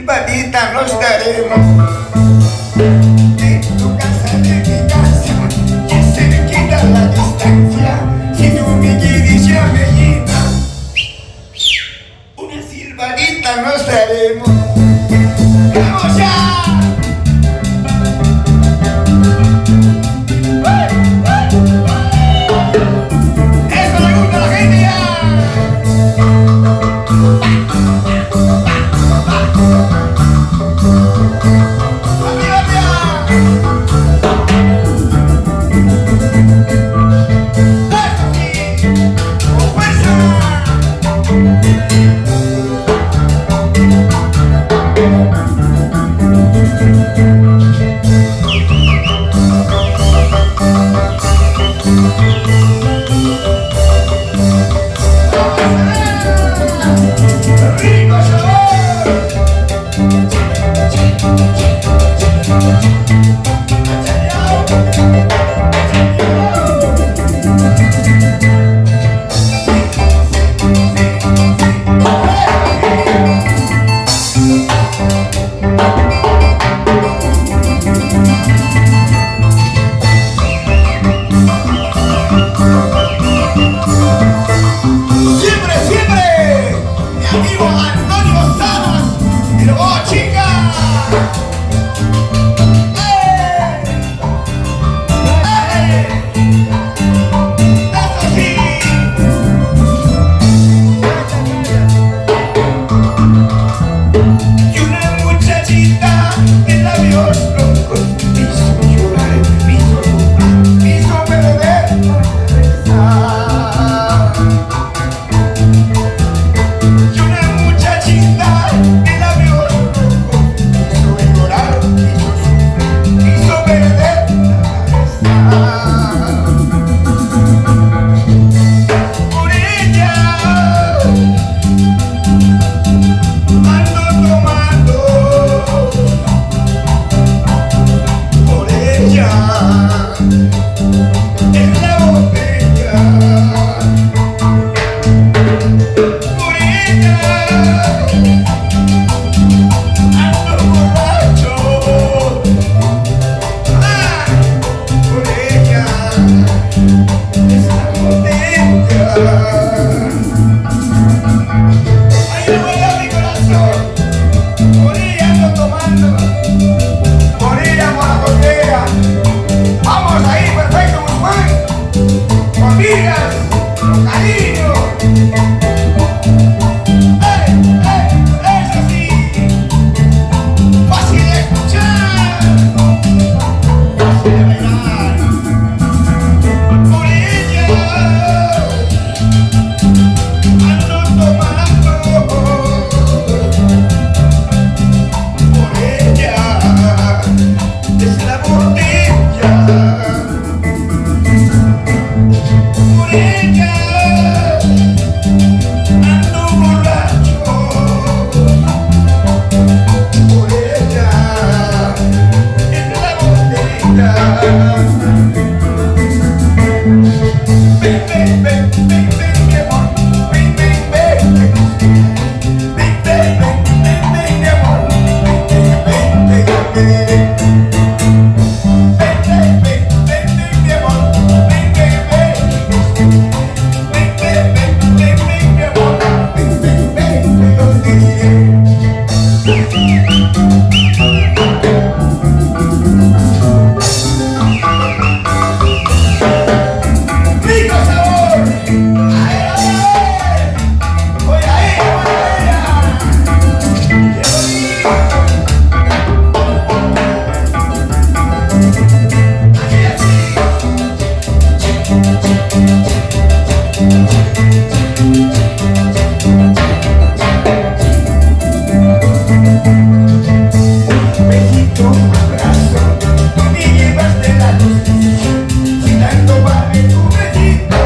silbadita nos daremos. De tu casa, de mi casa, que cerquita la distancia. Si tú me quieres ya me llena, una silbadita nos daremos. ¡Vamos ya! amigas, con cariño. Eso sí, fácil de escuchar, fácil de bailar. Por ella ando tomando, por ella es la botella, por ella ando borracho, por ella es la botella. Ven, ven, ven, ven, ven, mi amor, ven, ven, ven, ven, ven, ven, ven, ven, mi amor, ven, ven, ven, ven, ven. Ven, ven, ven, ven, ven, mi amor, ven, ven, ven. Ven, ven, ven, ven, ven, mi amor, ven, ven, ven, ¡rico sabor! ¡A ver, a ver! ¡Voy a ir, voy a ir! ¡Qué bonito! Así, así. Besito, abrazo, tú me llevas de la justicia. Si tanto vale tu besito,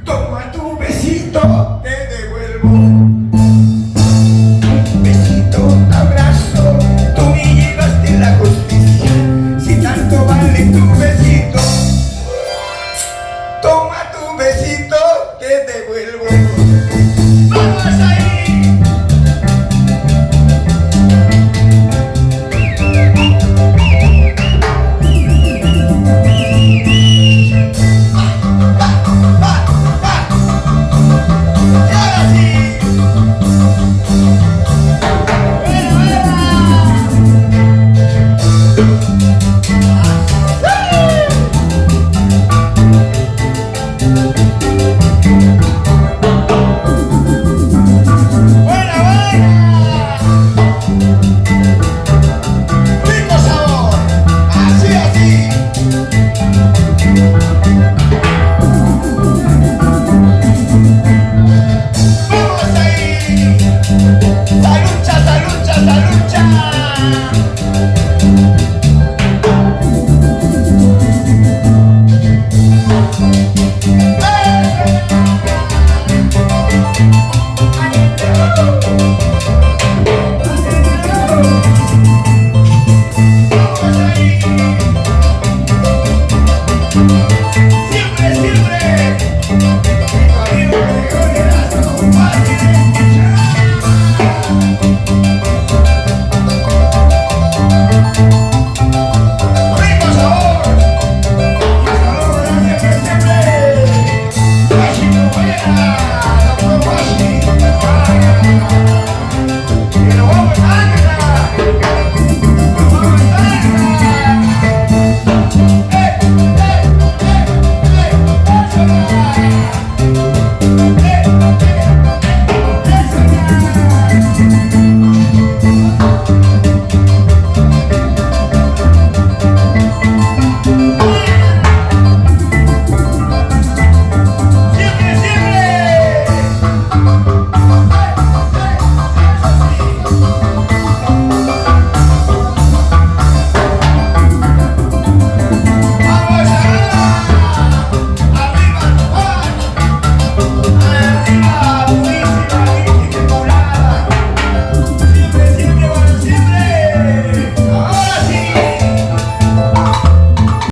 toma tu besito, te devuelvo. Besito, abrazo, tú me llevas de la justicia. Si tanto vale tu besito, toma tu besito, te devuelvo. ¡Vamos ahí! Y ahora sí. Buena, buena. Rico sabor. Así, así. Vamos ahí. Salucha, salucha, salucha.